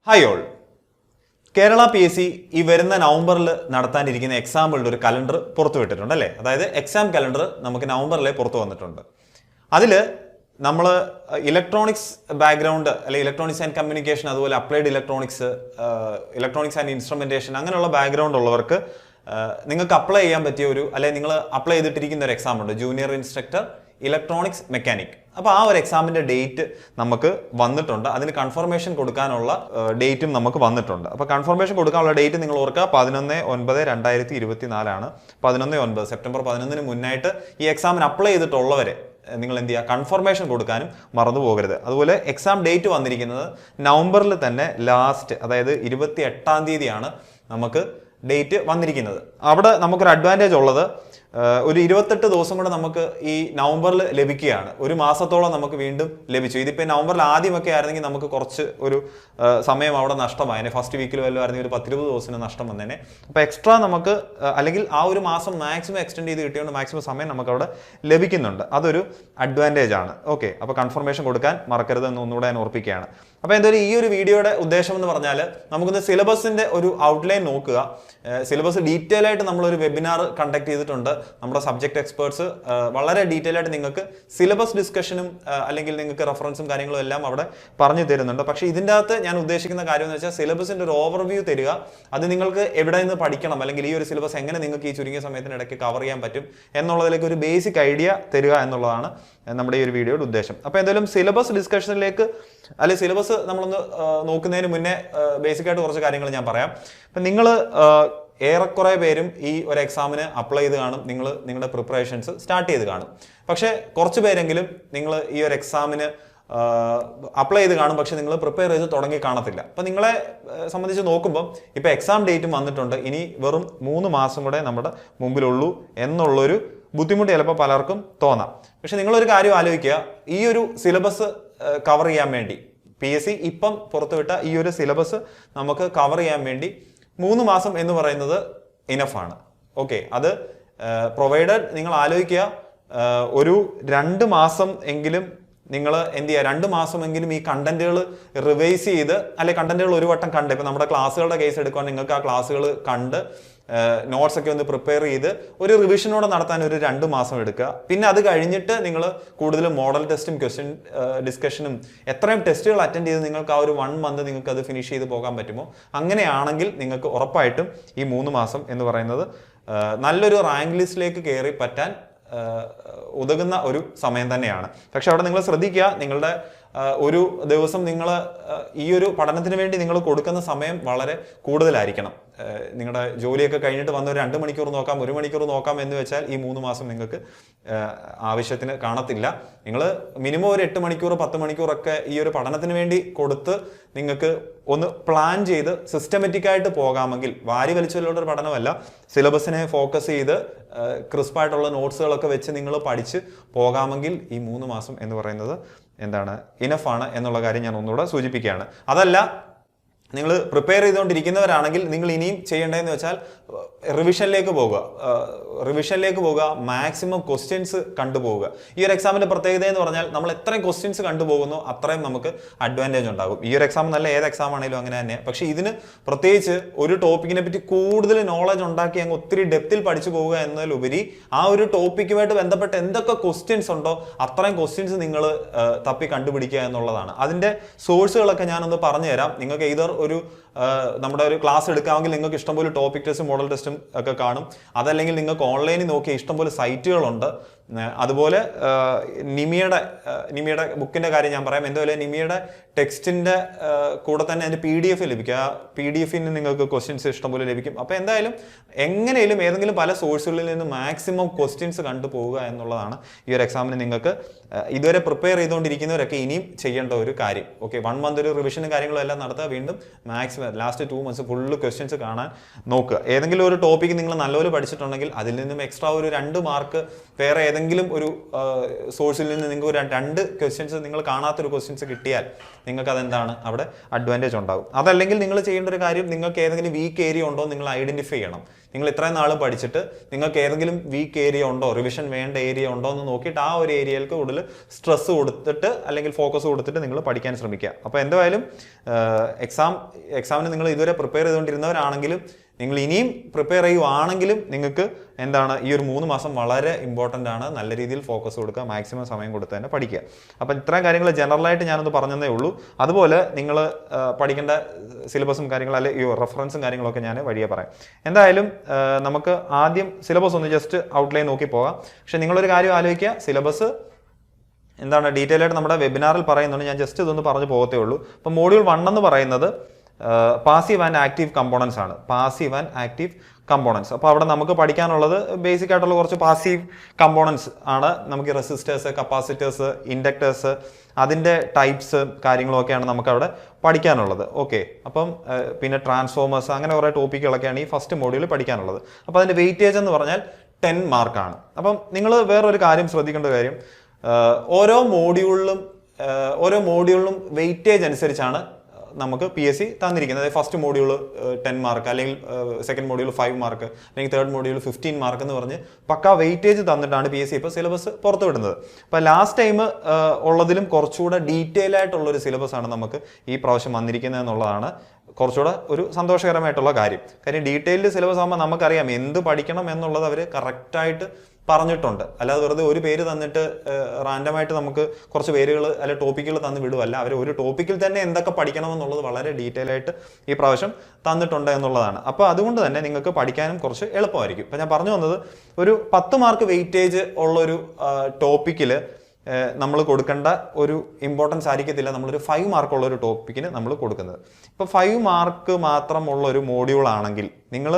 Hi all. Kerala PSC ഈ വരുന്ന നവംബറിൽ നടത്താനിരിക്കുന്ന എക്സാമ്പിളുടെ ഒരു കലണ്ടർ പുറത്തുവിട്ടിട്ടുണ്ട് അല്ലേ? അതായത് എക്സാം കലണ്ടർ നമുക്ക് നവംബറിലെ പുറത്തു വന്നിട്ടുണ്ട്. അതിൽ നമ്മൾ ഇലക്ട്രോണിക്സ് ബാക്ക്ഗ്രൗണ്ട് അല്ലെങ്കിൽ ഇലക്ട്രോണിക്സ് ആൻഡ് കമ്മ്യൂണിക്കേഷൻ, അതുപോലെ അപ്ലൈഡ് ഇലക്ട്രോണിക്സ് ആൻഡ് ഇൻസ്ട്രുമെന്റേഷൻ അങ്ങനെയുള്ള ബാക്ക്ഗ്രൗണ്ട് ഉള്ളവർക്ക് നിങ്ങൾക്ക് അപ്ലൈ ചെയ്യാൻ പറ്റിയ അല്ലെങ്കിൽ നിങ്ങൾ അപ്ലൈ ചെയ്തിട്ടിരിക്കുന്ന ഒരു എക്സാം ഉണ്ട്, ജൂനിയർ ഇൻസ്ട്രക്ടർ ഇലക്ട്രോണിക്സ് മെക്കാനിക്. അപ്പോൾ ആ ഒരു എക്സാമിന്റെ ഡേറ്റ് നമുക്ക് വന്നിട്ടുണ്ട്. അതിന് കൺഫർമേഷൻ കൊടുക്കാനുള്ള ഡേറ്റും നമുക്ക് വന്നിട്ടുണ്ട്. അപ്പോൾ കൺഫർമേഷൻ കൊടുക്കാനുള്ള ഡേറ്റ് നിങ്ങൾ ഓർക്കുക, 11/9/2024 ആണ്. 11/9 സെപ്റ്റംബർ 11-ന് മുന്നായിട്ട് ഈ എക്സാമിന് അപ്ലൈ ചെയ്തിട്ടുള്ളവരെ നിങ്ങൾ എന്ത് ചെയ്യുക, കൺഫർമേഷൻ കൊടുക്കാനും മറന്നു പോകരുത്. അതുപോലെ എക്സാം ഡേറ്റ് വന്നിരിക്കുന്നത് നവംബറിൽ തന്നെ ലാസ്റ്റ്, അതായത് 28-ാം തീയതിയാണ് നമുക്ക് ഡേറ്റ് വന്നിരിക്കുന്നത്. അവിടെ നമുക്കൊരു അഡ്വാൻറ്റേജ് ഉള്ളത്, ഒരു 28 ദിവസം കൂടെ നമുക്ക് ഈ നവംബറിൽ ലഭിക്കുകയാണ്. ഒരു മാസത്തോളം നമുക്ക് വീണ്ടും ലഭിച്ചു. ഇതിപ്പോൾ നവംബറിൽ ആദ്യമൊക്കെ ആയിരുന്നെങ്കിൽ നമുക്ക് കുറച്ച് ഒരു സമയം അവിടെ നഷ്ടമായി. ഫസ്റ്റ് വീക്കിൽ വല്ലതും ആയിരുന്നെങ്കിൽ ഒരു 10-20 ദിവസത്തിന് നഷ്ടം വന്നേനെ. അപ്പോൾ എക്സ്ട്രാ നമുക്ക് അല്ലെങ്കിൽ ആ ഒരു മാസം മാക്സിമം എക്സ്റ്റെൻഡ് ചെയ്ത് കിട്ടിയതുകൊണ്ട് മാക്സിമം സമയം നമുക്ക് അവിടെ ലഭിക്കുന്നുണ്ട്. അതൊരു അഡ്വാൻറ്റേജ് ആണ്. ഓക്കെ, അപ്പോൾ കൺഫർമേഷൻ കൊടുക്കാൻ മറക്കരുത് എന്ന് ഒന്നുകൂടെ ഞാൻ ഓർപ്പിക്കുകയാണ്. അപ്പോൾ എന്തായാലും ഈ ഒരു വീഡിയോയുടെ ഉദ്ദേശം എന്ന് പറഞ്ഞാൽ നമുക്കൊന്ന് സിലബസിന്റെ ഒരു ഔട്ട്ലൈൻ നോക്കുക. സിലബസ് ഡീറ്റെയിൽ ആയിട്ട് നമ്മളൊരു വെബിനാർ കണ്ടക്ട് ചെയ്തിട്ടുണ്ട്. നമ്മുടെ സബ്ജക്ട് എക്സ്പേർട്സ് വളരെ ഡീറ്റെയിൽ ആയിട്ട് നിങ്ങൾക്ക് സിലബസ് ഡിസ്കഷനും അല്ലെങ്കിൽ നിങ്ങൾക്ക് റെഫറൻസും കാര്യങ്ങളും എല്ലാം അവിടെ പറഞ്ഞു തരുന്നുണ്ട്. പക്ഷേ ഇതിൻ്റെ അകത്ത് ഞാൻ ഉദ്ദേശിക്കുന്ന കാര്യം എന്ന് വെച്ചാൽ സിലബസിന്റെ ഒരു ഓവർവ്യൂ തരിക. അത് നിങ്ങൾക്ക് എവിടെ നിന്ന് പഠിക്കണം, അല്ലെങ്കിൽ ഈ ഒരു സിലബസ് എങ്ങനെ നിങ്ങൾക്ക് ഈ ചുരുങ്ങിയ സമയത്തിനിടയ്ക്ക് കവർ ചെയ്യാൻ പറ്റും എന്നുള്ളതിലേക്ക് ഒരു ബേസിക് ഐഡിയ തരിക എന്നുള്ളതാണ് നമ്മുടെ ഈ ഒരു വീഡിയോയുടെ ഉദ്ദേശം. അപ്പോൾ എന്തായാലും സിലബസ് ഡിസ്കഷനിലേക്ക് അല്ലെങ്കിൽ സിലബസ് നമ്മളൊന്ന് നോക്കുന്നതിന് മുന്നേ ബേസിക്കായിട്ട് കുറച്ച് കാര്യങ്ങൾ ഞാൻ പറയാം. അപ്പം നിങ്ങൾ ഏറെക്കുറെ പേരും ഈ ഒരു എക്സാമിന് അപ്ലൈ ചെയ്ത് കാണും, നിങ്ങളുടെ പ്രിപ്പറേഷൻസ് സ്റ്റാർട്ട് ചെയ്ത് കാണും. പക്ഷേ കുറച്ച് പേരെങ്കിലും നിങ്ങൾ ഈ ഒരു എക്സാമിന് അപ്ലൈ ചെയ്ത് കാണും, പക്ഷെ നിങ്ങൾ പ്രിപ്പയർ ചെയ്ത് തുടങ്ങി കാണത്തില്ല. അപ്പം നിങ്ങളെ സംബന്ധിച്ച് നോക്കുമ്പോൾ ഇപ്പോൾ എക്സാം ഡേറ്റും വന്നിട്ടുണ്ട്, ഇനി വെറും 3 മാസം കൂടെ നമ്മുടെ മുമ്പിലുള്ളൂ എന്നുള്ളൊരു ബുദ്ധിമുട്ട് ചിലപ്പോൾ പലർക്കും തോന്നാം. പക്ഷെ നിങ്ങളൊരു കാര്യം ആലോചിക്കുക, ഈ ഒരു സിലബസ് കവർ ചെയ്യാൻ വേണ്ടി PSC ഇപ്പം പുറത്തുവിട്ട ഈ ഒരു സിലബസ് നമുക്ക് കവർ ചെയ്യാൻ വേണ്ടി 3 മാസം എന്ന് പറയുന്നത് ഇനഫാണ്. ഓക്കെ, അത് പ്രൊവൈഡഡ് നിങ്ങൾ ആലോചിക്കുക, ഒരു 2 മാസം എങ്കിലും നിങ്ങൾ എന്ത് ചെയ്യുക, 2 മാസമെങ്കിലും ഈ കണ്ടന്റുകൾ റിവൈസ് ചെയ്ത്, അല്ലെങ്കിൽ കണ്ടന്റുകൾ ഒരു വട്ടം കണ്ട്, ഇപ്പം നമ്മുടെ ക്ലാസ്സുകളുടെ കേസ് എടുക്കുകയാണെങ്കിൽ നിങ്ങൾക്ക് ആ ക്ലാസ്സുകൾ കണ്ട് നോട്ട്സ് ഒക്കെ ഒന്ന് പ്രിപ്പയർ ചെയ്ത് ഒരു റിവിഷനോടെ നടത്താൻ ഒരു 2 മാസം എടുക്കുക. പിന്നെ അത് കഴിഞ്ഞിട്ട് നിങ്ങൾ കൂടുതലും മോഡൽ ടെസ്റ്റും ക്വസ്റ്റ്യൻ ഡിസ്കഷനും എത്രയും ടെസ്റ്റുകൾ അറ്റൻഡ് ചെയ്ത് നിങ്ങൾക്ക് ആ ഒരു 1 മന്ത് നിങ്ങൾക്ക് അത് ഫിനിഷ് ചെയ്ത് പോകാൻ പറ്റുമോ? അങ്ങനെയാണെങ്കിൽ നിങ്ങൾക്ക് ഉറപ്പായിട്ടും ഈ 3 മാസം എന്ന് പറയുന്നത് നല്ലൊരു റാങ്ക് ലിസ്റ്റിലേക്ക് കയറി പറ്റാൻ ഉതകുന്ന ഒരു സമയം തന്നെയാണ്. പക്ഷെ അവിടെ നിങ്ങൾ ശ്രദ്ധിക്കുക, നിങ്ങളുടെ ഒരു ദിവസം നിങ്ങൾ ഈ ഒരു പഠനത്തിന് വേണ്ടി നിങ്ങൾ കൊടുക്കുന്ന സമയം വളരെ കൂടുതലായിരിക്കണം. നിങ്ങളുടെ ജോലിയൊക്കെ കഴിഞ്ഞിട്ട് വന്ന ഒരു 2 മണിക്കൂർ നോക്കാം, 1 മണിക്കൂർ നോക്കാം എന്ന് വെച്ചാൽ ഈ 3 മാസം നിങ്ങൾക്ക് ആവശ്യത്തിന് കാണത്തില്ല. നിങ്ങൾ മിനിമം ഒരു 8 മണിക്കൂർ 10 മണിക്കൂറൊക്കെ ഈ ഒരു പഠനത്തിന് വേണ്ടി കൊടുത്ത് നിങ്ങൾക്ക് ഒന്ന് പ്ലാൻ ചെയ്ത് സിസ്റ്റമാറ്റിക് ആയിട്ട് പോകാമെങ്കിൽ, വാരി വലിച്ചുള്ള ഒരു പഠനമല്ല, സിലബസിനെ ഫോക്കസ് ചെയ്ത് ക്രിസ്പായിട്ടുള്ള നോട്ട്സുകളൊക്കെ വെച്ച് നിങ്ങൾ പഠിച്ച് പോകാമെങ്കിൽ ഈ 3 മാസം എന്ന് പറയുന്നത് എന്താണ്, ഇനഫാണ് എന്നുള്ള കാര്യം ഞാൻ ഒന്നുകൂടെ സൂചിപ്പിക്കുകയാണ്. അതല്ല, നിങ്ങൾ പ്രിപ്പയർ ചെയ്തുകൊണ്ടിരിക്കുന്നവരാണെങ്കിൽ നിങ്ങൾ ഇനിയും ചെയ്യേണ്ടതെന്ന് വെച്ചാൽ റിവിഷനിലേക്ക് പോകുക, മാക്സിമം ക്വസ്റ്റ്യൻസ് കണ്ടുപോവുക. ഈ ഒരു എക്സാമിന്റെ പ്രത്യേകത എന്ന് പറഞ്ഞാൽ നമ്മൾ എത്രയും ക്വസ്റ്റ്യൻസ് കണ്ടുപോകുന്നു അത്രയും നമുക്ക് അഡ്വാൻറ്റേജ് ഉണ്ടാകും. ഈ ഒരു എക്സാം നല്ല ഏത് എക്സാം ആണെങ്കിലും അങ്ങനെ തന്നെ. പക്ഷെ ഇതിന് പ്രത്യേകിച്ച് ഒരു ടോപ്പിക്കിനെ പറ്റി കൂടുതൽ നോളജ് ഉണ്ടാക്കി അങ്ങ് ഒത്തിരി ഡെപ്തിൽ പഠിച്ചു പോവുക എന്നതിലുപരി ആ ഒരു ടോപ്പിക്കുമായിട്ട് ബന്ധപ്പെട്ട് എന്തൊക്കെ ക്വസ്റ്റ്യൻസ് ഉണ്ടോ അത്രയും ക്വസ്റ്റ്യൻസ് നിങ്ങൾ തപ്പി കണ്ടുപിടിക്കുക എന്നുള്ളതാണ്. അതിന്റെ സോഴ്സുകളൊക്കെ ഞാനൊന്ന് പറഞ്ഞു തരാം. നിങ്ങൾക്ക് ഇതർ നമ്മുടെ ഒരു ക്ലാസ് എടുക്കാമെങ്കിൽ നിങ്ങൾക്ക് ഇഷ്ടംപോലെ ടോപ്പിക് ടെസ്റ്റും മോഡൽ ടെസ്റ്റും ഒക്കെ കാണും. അതല്ലെങ്കിൽ നിങ്ങൾക്ക് ഓൺലൈനിൽ നോക്കിയ ഇഷ്ടംപോലെ സൈറ്റുകളുണ്ട്. അതുപോലെ നിമിയുടെ ബുക്കിന്റെ കാര്യം ഞാൻ പറയാം. എന്തുപോലെ നിമിയുടെ ടെക്സ്റ്റിന്റെ കൂടെ തന്നെ അതിന്റെ PDF ലഭിക്കും. ആ PDFന് നിങ്ങൾക്ക് ക്വസ്റ്റ്യൻസ് ഇഷ്ടംപോലെ ലഭിക്കും. അപ്പോൾ എന്തായാലും എങ്ങനെയും ഏതെങ്കിലും പല സോഴ്സുകളിൽ നിന്ന് മാക്സിമം ക്വസ്റ്റ്യൻസ് കണ്ടുപോവുക എന്നുള്ളതാണ് ഈ ഒരു എക്സാമിന് നിങ്ങൾക്ക് ഇതുവരെ പ്രിപ്പയർ ചെയ്തുകൊണ്ടിരിക്കുന്നവരൊക്കെ ഇനിയും ചെയ്യേണ്ട ഒരു കാര്യം. ഓക്കെ, 1 മന്ത് ഒരു റിവിഷനും കാര്യങ്ങളും എല്ലാം നടത്തുക, വീണ്ടും maximum last 2 months full questions കാണാൻ നോക്കുക. ഏതെങ്കിലും ഒരു ടോപ്പിക്ക് നിങ്ങൾ നല്ലപോലെ പഠിച്ചിട്ടുണ്ടെങ്കിൽ അതിൽ നിന്നും എക്സ്ട്രാ ഒരു 2 മാർക്ക് വേറെ ഏതെങ്കിലും ഒരു സോഴ്സിൽ നിന്ന് നിങ്ങൾക്ക് ഒരു 2 ക്വസ്റ്റ്യൻസ് നിങ്ങൾ കാണാത്തൊരു ക്വസ്റ്റ്യൻസ് കിട്ടിയാൽ നിങ്ങൾക്ക് അതെന്താണ് അവിടെ അഡ്വാൻറ്റേജ് ഉണ്ടാകും. അതല്ലെങ്കിൽ നിങ്ങൾ ചെയ്യേണ്ട ഒരു കാര്യം, നിങ്ങൾക്ക് ഏതെങ്കിലും വീക്ക് ഏരിയ ഉണ്ടോ നിങ്ങൾ ഐഡന്റിഫൈ ചെയ്യണം. നിങ്ങൾ ഇത്രയും നാൾ പഠിച്ചിട്ട് നിങ്ങൾക്ക് ഏതെങ്കിലും വീക്ക് ഏരിയ ഉണ്ടോ, റിവിഷൻ വേണ്ട ഏരിയ ഉണ്ടോ എന്ന് നോക്കിയിട്ട് ആ ഒരു ഏരിയയിലേക്ക് കൂടുതൽ സ്ട്രെസ് കൊടുത്തിട്ട് അല്ലെങ്കിൽ ഫോക്കസ് കൊടുത്തിട്ട് നിങ്ങൾ പഠിക്കാൻ ശ്രമിക്കുക. അപ്പോൾ എന്തായാലും എക്സാമിന് നിങ്ങൾ ഇതുവരെ പ്രിപ്പയർ ചെയ്തുകൊണ്ടിരുന്നവരാണെങ്കിലും നിങ്ങൾ ഇനിയും പ്രിപ്പയർ ചെയ്യുവാണെങ്കിലും നിങ്ങൾക്ക് എന്താണ് ഈ ഒരു 3 മാസം വളരെ ഇമ്പോർട്ടൻ്റ് ആണ്. നല്ല രീതിയിൽ ഫോക്കസ് കൊടുക്കുക, മാക്സിമം സമയം കൊടുത്ത് തന്നെ പഠിക്കുക. അപ്പം ഇത്രയും കാര്യങ്ങൾ ജനറലായിട്ട് ഞാനൊന്ന് പറഞ്ഞതേ ഉള്ളൂ. അതുപോലെ നിങ്ങൾ പഠിക്കേണ്ട സിലബസും കാര്യങ്ങളും അല്ലെങ്കിൽ ഈ റെഫറൻസും കാര്യങ്ങളൊക്കെ ഞാൻ വഴിയെ പറയാം. എന്തായാലും നമുക്ക് ആദ്യം സിലബസ് ഒന്ന് ജസ്റ്റ് ഔട്ട്ലൈൻ നോക്കി പോകാം. പക്ഷെ നിങ്ങളൊരു കാര്യം ആലോചിക്കുക, സിലബസ് എന്താണ് ഡീറ്റെയിൽ ആയിട്ട് നമ്മുടെ വെബിനാറിൽ പറയുന്നുണ്ട്. ഞാൻ ജസ്റ്റ് ഇതൊന്ന് പറഞ്ഞു പോകത്തേ ഉള്ളൂ. അപ്പം മോഡ്യൂൾ 1 എന്ന് പറയുന്നത് പാസീവ് ആൻഡ് ആക്റ്റീവ് കമ്പോണൻസ് ആണ്. Passive and active components. അപ്പോൾ അവിടെ നമുക്ക് പഠിക്കാനുള്ളത് ബേസിക് ആയിട്ടുള്ള കുറച്ച് പാസീവ് കമ്പോണൻസ് ആണ്. നമുക്ക് റെസിസ്റ്റേഴ്സ്, കപ്പാസിറ്റേഴ്സ്, ഇൻഡക്ടേഴ്സ്, അതിൻ്റെ ടൈപ്സ് കാര്യങ്ങളൊക്കെയാണ് നമുക്ക് അവിടെ പഠിക്കാനുള്ളത്. ഓക്കെ, അപ്പം പിന്നെ ട്രാൻസ്ഫോമേഴ്സ്, അങ്ങനെ കുറേ ടോപ്പിക്കുകളൊക്കെയാണ് ഈ ഫസ്റ്റ് മോഡ്യൂളിൽ പഠിക്കാനുള്ളത്. അപ്പോൾ അതിൻ്റെ വെയിറ്റേജ് എന്ന് പറഞ്ഞാൽ 10 മാർക്കാണ്. അപ്പം നിങ്ങൾ വേറൊരു കാര്യം ശ്രദ്ധിക്കേണ്ട കാര്യം, ഓരോ മോഡ്യൂളിലും വെയിറ്റേജ് അനുസരിച്ചാണ് നമുക്ക് PSC തന്നിരിക്കുന്നത്. അതായത് ഫസ്റ്റ് മോഡ്യൂൾ 10 മാർക്ക്, അല്ലെങ്കിൽ സെക്കൻഡ് മോഡ്യൂൾ 5 മാർക്ക്, അല്ലെങ്കിൽ തേർഡ് മോഡ്യൂൾ 15 മാർക്ക് എന്ന് പറഞ്ഞ് പക്കാ വെയിറ്റേജ് തന്നിട്ടാണ് PSC ഇപ്പോൾ സിലബസ് പുറത്തുവിടുന്നത്. അപ്പോൾ ലാസ്റ്റ് ടൈം ഉള്ളതിലും കുറച്ചുകൂടെ ഡീറ്റെയിൽ ആയിട്ടുള്ളൊരു സിലബസ് ആണ് നമുക്ക് ഈ പ്രാവശ്യം വന്നിരിക്കുന്നത് എന്നുള്ളതാണ് കുറച്ചുകൂടെ ഒരു സന്തോഷകരമായിട്ടുള്ള കാര്യം. ഡീറ്റെയിൽഡ് സിലബസ് ആകുമ്പോൾ നമുക്കറിയാം എന്ത് പഠിക്കണം എന്നുള്ളത് അവർ കറക്റ്റായിട്ട് പറഞ്ഞിട്ടുണ്ട്. അല്ലാതെ വെറുതെ ഒരു പേര് തന്നിട്ട് റാൻഡമായിട്ട് നമുക്ക് കുറച്ച് പേരുകൾ അല്ലെ ടോപ്പിക്കുകൾ തന്ന് വിടുവല്ല. അവർ ഒരു ടോപ്പിക്കിൽ തന്നെ എന്തൊക്കെ പഠിക്കണം എന്നുള്ളത് വളരെ ഡീറ്റെയിൽ ആയിട്ട് ഈ പ്രാവശ്യം തന്നിട്ടുണ്ട് എന്നുള്ളതാണ്. അപ്പോൾ അതുകൊണ്ട് തന്നെ നിങ്ങൾക്ക് പഠിക്കാനും കുറച്ച് എളുപ്പമായിരിക്കും. ഇപ്പം ഞാൻ പറഞ്ഞു വന്നത്, ഒരു 10 മാർക്ക് വെയിറ്റേജ് ഉള്ളൊരു ടോപ്പിക്കിൽ നമ്മൾ കൊടുക്കേണ്ട ഒരു ഇമ്പോർട്ടൻസ് ആയിരിക്കത്തില്ല നമ്മളൊരു 5 മാർക്കുള്ള ഒരു ടോപ്പിക്കിന് നമ്മൾ കൊടുക്കുന്നത്. ഇപ്പോൾ 5 മാർക്ക് മാത്രമുള്ള ഒരു മോഡ്യൂൾ ആണെങ്കിൽ നിങ്ങൾ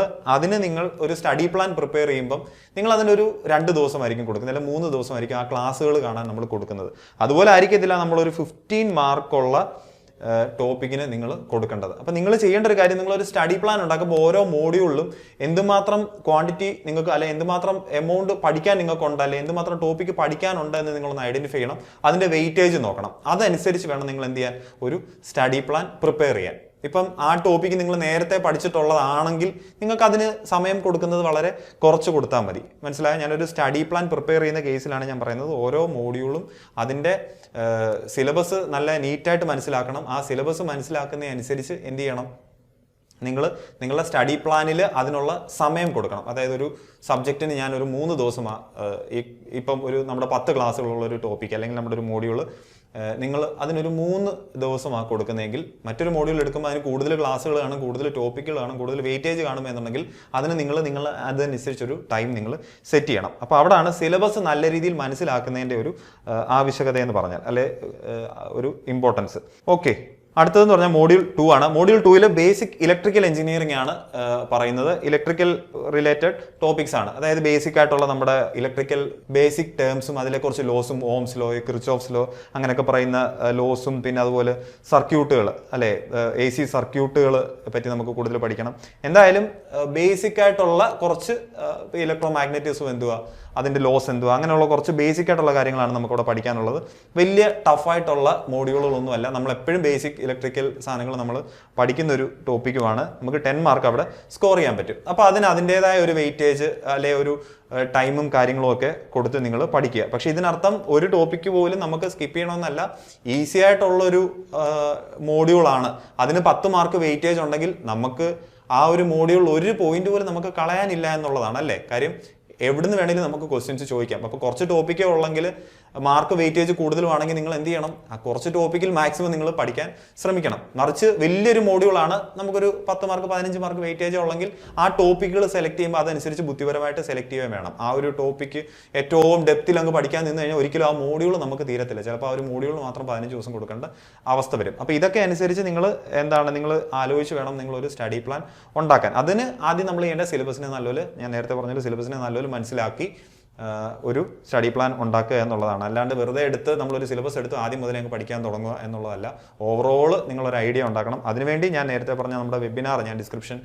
ഒരു സ്റ്റഡി പ്ലാൻ പ്രിപ്പയർ ചെയ്യുമ്പം നിങ്ങൾ അതിനൊരു 2 ദിവസമായിരിക്കും കൊടുക്കുന്നത്, അല്ലെങ്കിൽ 3 ദിവസമായിരിക്കും ആ ക്ലാസ്സുകൾ കാണാൻ നമ്മൾ കൊടുക്കുന്നത്. അതുപോലെ ആയിരിക്കത്തില്ല നമ്മളൊരു 15 മാർക്കുള്ള ടോപ്പിക്കിന് നിങ്ങൾ കൊടുക്കേണ്ടത്. അപ്പം നിങ്ങൾ ചെയ്യേണ്ട ഒരു കാര്യം, നിങ്ങളൊരു സ്റ്റഡി പ്ലാൻ ഉണ്ടാക്കുമ്പോൾ ഓരോ മോഡ്യൂളിലും എന്തുമാത്രം ക്വാണ്ടിറ്റി നിങ്ങൾക്ക്, അല്ലെങ്കിൽ എന്തുമാത്രം എമൗണ്ട് പഠിക്കാൻ നിങ്ങൾക്കുണ്ട്, അല്ലെങ്കിൽ എന്തുമാത്രം ടോപ്പിക്ക് പഠിക്കാനുണ്ട് എന്ന് നിങ്ങളൊന്ന് ഐഡന്റിഫൈ ചെയ്യണം. അതിൻ്റെ വെയിറ്റേജ് നോക്കണം. അതനുസരിച്ച് വേണം നിങ്ങൾ എന്ത് ചെയ്യാൻ, ഒരു സ്റ്റഡി പ്ലാൻ പ്രിപ്പയർ ചെയ്യാൻ. ഇപ്പം ആ ടോപ്പിക്ക് നിങ്ങൾ നേരത്തെ പഠിച്ചിട്ടുള്ളതാണെങ്കിൽ നിങ്ങൾക്ക് അതിന് സമയം കൊടുക്കുന്നത് വളരെ കുറച്ച് കൊടുത്താൽ മതി. മനസ്സിലായോ? ഞാനൊരു സ്റ്റഡി പ്ലാൻ പ്രിപ്പയർ ചെയ്യുന്ന കേസിലാണ് ഞാൻ പറയുന്നത്. ഓരോ മോഡ്യൂളും അതിൻ്റെ സിലബസ് നല്ല നീറ്റായിട്ട് മനസ്സിലാക്കണം. ആ സിലബസ് മനസ്സിലാക്കുന്നതനുസരിച്ച് എന്ത് ചെയ്യണം, നിങ്ങളുടെ സ്റ്റഡി പ്ലാനിൽ അതിനുള്ള സമയം കൊടുക്കണം. അതായത് ഒരു സബ്ജക്റ്റിന് ഞാനൊരു 3 ദിവസമാണ്, ഇപ്പം നമ്മുടെ 10 ക്ലാസ്സുകളുള്ള ഒരു ടോപ്പിക്ക് അല്ലെങ്കിൽ നമ്മുടെ ഒരു മോഡ്യൂൾ നിങ്ങൾ അതിനൊരു 3 ദിവസമാണ് കൊടുക്കുന്നതെങ്കിൽ, മറ്റൊരു മോഡ്യൂൾ എടുക്കുമ്പോൾ അതിന് കൂടുതൽ ക്ലാസ്സുകൾ കാണും, കൂടുതൽ ടോപ്പിക്കുകൾ കാണും, കൂടുതൽ വെയിറ്റേജ് കാണും എന്നുണ്ടെങ്കിൽ അതിന് നിങ്ങൾ അതനുസരിച്ചൊരു ടൈം നിങ്ങൾ സെറ്റ് ചെയ്യണം. അപ്പോൾ അവിടെയാണ് സിലബസ് നല്ല രീതിയിൽ മനസ്സിലാക്കുന്നതിൻ്റെ ഒരു ആവശ്യകത എന്ന് പറഞ്ഞാൽ, അല്ലെ ഒരു ഇമ്പോർട്ടൻസ്. ഓക്കെ, അടുത്തതെന്ന് പറഞ്ഞാൽ മോഡ്യൂൾ 2 ആണ്. മോഡ്യൂൾ 2 ബേസിക് ഇലക്ട്രിക്കൽ എഞ്ചിനീയറിംഗ് ആണ് പറയുന്നത്. ഇലക്ട്രിക്കൽ റിലേറ്റഡ് ടോപ്പിക്സ് ആണ്. അതായത് ബേസിക് ആയിട്ടുള്ള നമ്മുടെ ഇലക്ട്രിക്കൽ ബേസിക് ടേംസും അതിലെ കുറച്ച് ലോസും, ഓംസ് ലോ, കിർച്ചോഫ്സ് ലോ, അങ്ങനെയൊക്കെ പറയുന്ന ലോസും, പിന്നെ അതുപോലെ സർക്യൂട്ടുകൾ, അല്ലെ AC സർക്യൂട്ടുകൾ പറ്റി നമുക്ക് കൂടുതൽ പഠിക്കണം. എന്തായാലും ബേസിക് ആയിട്ടുള്ള കുറച്ച് ഇലക്ട്രോ മാഗ്നറ്റിസം എന്തുവാ, അതിൻ്റെ ലോസ് എന്തുവാ, അങ്ങനെയുള്ള കുറച്ച് ബേസിക് ആയിട്ടുള്ള കാര്യങ്ങളാണ് നമുക്കിവിടെ പഠിക്കാനുള്ളത്. വലിയ ടഫായിട്ടുള്ള മോഡ്യൂളുകളൊന്നുമല്ല. നമ്മളെപ്പോഴും ബേസിക് ഇലക്ട്രിക്കൽ സാധനങ്ങൾ നമ്മൾ പഠിക്കുന്ന ഒരു ടോപ്പിക്കുമാണ്. നമുക്ക് 10 മാർക്ക് അവിടെ സ്കോർ ചെയ്യാൻ പറ്റും. അപ്പോൾ അതിൻ്റെതായ ഒരു വെയിറ്റേജ് അല്ലെ ഒരു ടൈമും കാര്യങ്ങളും ഒക്കെ കൊടുത്ത് നിങ്ങൾ പഠിക്കുക. പക്ഷേ ഇതിനർത്ഥം ഒരു ടോപ്പിക്ക് പോലും നമുക്ക് സ്കിപ്പ് ചെയ്യണമെന്നല്ല. ഈസി ആയിട്ടുള്ളൊരു മോഡ്യൂളാണ്. അതിന് 10 മാർക്ക് വെയിറ്റേജ് ഉണ്ടെങ്കിൽ നമുക്ക് ആ ഒരു മോഡ്യൂൾ ഒരു പോയിന്റ് പോലും നമുക്ക് കളയാനില്ല എന്നുള്ളതാണ്, അല്ലേ? കാര്യം എവിടുന്ന് വേണമെങ്കിലും നമുക്ക് ക്വസ്റ്റ്യൻസ് ചോദിക്കാം. അപ്പോൾ കുറച്ച് ടോപ്പിക്കേ ഉള്ളെങ്കിൽ മാർക്ക് വെയിറ്റേജ് കൂടുതലുമാണെങ്കിൽ നിങ്ങൾ എന്ത് ചെയ്യണം, ആ കുറച്ച് ടോപ്പിക്കിൽ മാക്സിമം നിങ്ങൾ പഠിക്കാൻ ശ്രമിക്കണം. മറിച്ച് വലിയൊരു മോഡ്യൂളാണ്, നമുക്കൊരു 10 മാർക്ക് 15 മാർക്ക് വെയിറ്റേജ് ഉള്ളെങ്കിൽ ആ ടോപ്പിക്കുകൾ സെലക്ട് ചെയ്യുമ്പോൾ അതനുസരിച്ച് ബുദ്ധിപരമായിട്ട് സെലക്ട് ചെയ്യാൻ വേണം. ആ ഒരു ടോപ്പിക്ക് ഏറ്റവും ഡെപ്തിൽ അങ്ങ് പഠിക്കാൻ നിന്ന് കഴിഞ്ഞാൽ ഒരിക്കലും ആ മോഡ്യൂൾ നമുക്ക് തീരത്തില്ല. ചിലപ്പോൾ ആ ഒരു മോഡ്യൂൾ മാത്രം 15 ദിവസം കൊടുക്കേണ്ട അവസ്ഥ വരും. അപ്പോൾ ഇതൊക്കെ അനുസരിച്ച് നിങ്ങൾ ആലോചിച്ച് വേണം നിങ്ങളൊരു സ്റ്റഡി പ്ലാൻ ഉണ്ടാക്കാൻ. അതിന് ആദ്യം നമ്മൾ ചെയ്യേണ്ട സിലബസിനെ നല്ലപോലെ, ഞാൻ നേരത്തെ പറഞ്ഞ സിലബസിനെ നല്ലപോലെ മനസ്സിലാക്കി ഒരു സ്റ്റഡി പ്ലാൻ ഉണ്ടാക്കുക എന്നുള്ളതാണ്. അല്ലാണ്ട് വെറുതെ എടുത്ത് നമ്മളൊരു സിലബസ് എടുത്ത് ആദ്യം മുതലേ അങ്ങ് പഠിക്കാൻ തുടങ്ങുക എന്നുള്ളതല്ല. ഓവറോൾ നിങ്ങളൊരു ഐഡിയ ഉണ്ടാക്കണം. അതിനുവേണ്ടി ഞാൻ നേരത്തെ പറഞ്ഞ നമ്മുടെ വെബിനാർ ഞാൻ ഡിസ്ക്രിപ്ഷൻ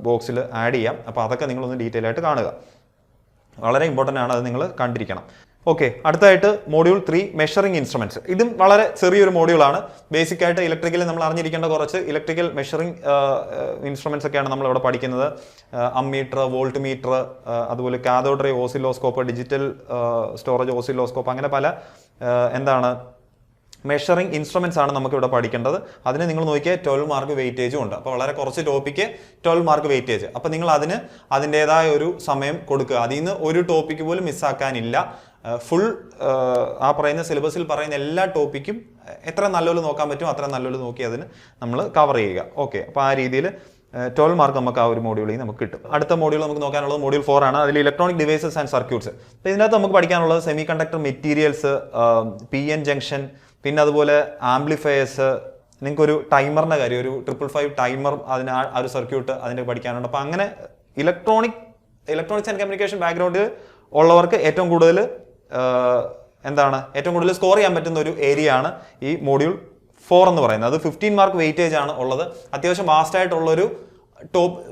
ബോക്സിൽ ആഡ് ചെയ്യാം. അപ്പോൾ അതൊക്കെ നിങ്ങളൊന്ന് ഡീറ്റെയിൽ ആയിട്ട് കാണുക. വളരെ ഇമ്പോർട്ടൻ്റ് ആണ്, അത് നിങ്ങൾ കണ്ടിരിക്കണം. ഓക്കെ, അടുത്തായിട്ട് മോഡ്യൂൾ 3 മെഷറിംഗ് ഇൻസ്ട്രുമെന്റ്സ്. ഇതും വളരെ ചെറിയൊരു മോഡ്യൂളാണ്. ബേസിക് ആയിട്ട് ഇലക്ട്രിക്കലിൽ നമ്മൾ അറിഞ്ഞിരിക്കേണ്ട കുറച്ച് ഇലക്ട്രിക്കൽ മെഷറിംഗ് ഇൻസ്ട്രുമെന്റ്സ് ഒക്കെയാണ് നമ്മൾ ഇവിടെ പഠിക്കുന്നത്. അമ്മീറ്റർ, വോൾട്ട് മീറ്റർ, അതുപോലെ cathode ray oscilloscope, digital storage oscilloscope, അങ്ങനെ പല മെഷറിംഗ് ഇൻസ്ട്രുമെന്റ്സ് ആണ് നമുക്ക് ഇവിടെ പഠിക്കേണ്ടത്. അതിന് നിങ്ങൾ നോക്കിയാൽ 12 മാർക്ക് വെയിറ്റേജും ഉണ്ട്. അപ്പോൾ വളരെ കുറച്ച് ടോപ്പിക്ക് 12 മാർക്ക് വെയിറ്റേജ്. അപ്പോൾ നിങ്ങൾ അതിന് അതിൻ്റെതായ ഒരു സമയം കൊടുക്കുക. അതിൽ നിന്ന് ഒരു ടോപ്പിക്ക് പോലും മിസ്സാക്കാനില്ല. ഫുൾ ആ പറയുന്ന സിലബസിൽ പറയുന്ന എല്ലാ ടോപ്പിക്കും എത്ര നല്ലപോലെ നോക്കാൻ പറ്റും അത്ര നല്ലപോലെ നോക്കി അതിന് നമ്മൾ കവർ ചെയ്യുക. ഓക്കെ, അപ്പോൾ ആ രീതിയിൽ 12 മാർക്ക് നമുക്ക് ആ ഒരു മോഡ്യൂളിൽ നമുക്ക് കിട്ടും. അടുത്ത മോഡ്യൂൾ നമുക്ക് നോക്കാനുള്ളത് മോഡ്യൂൾ 4 ആണ്. അതിൽ ഇലക്ട്രോണിക് ഡിവൈസസ് ആൻഡ് സർക്യൂട്ട്സ്. അപ്പോൾ ഇതിനകത്ത് നമുക്ക് പഠിക്കാനുള്ളത് semi conductor materials, PN junction, പിന്നെ അതുപോലെ ആംപ്ലിഫയേഴ്സ്. നിങ്ങൾക്കൊരു ടൈമറിൻ്റെ കാര്യം, ഒരു 555 ടൈമർ, അതിന് ആ ഒരു സർക്യൂട്ട് അതിൻ്റെ പഠിക്കാനുണ്ട്. അപ്പോൾ അങ്ങനെ ഇലക്ട്രോണിക്സ് ആൻഡ് കമ്മ്യൂണിക്കേഷൻ ബാക്ക്ഗ്രൗണ്ടിൽ ഉള്ളവർക്ക് ഏറ്റവും കൂടുതൽ സ്കോർ ചെയ്യാൻ പറ്റുന്ന ഒരു ഏരിയ ആണ് ഈ മോഡ്യൂൾ 4 എന്ന് പറയുന്നത്. അത് 15 മാർക്ക് വെയിറ്റേജ് ആണ് ഉള്ളത്. അത്യാവശ്യം വാസ്റ്റ് ആയിട്ടുള്ളൊരു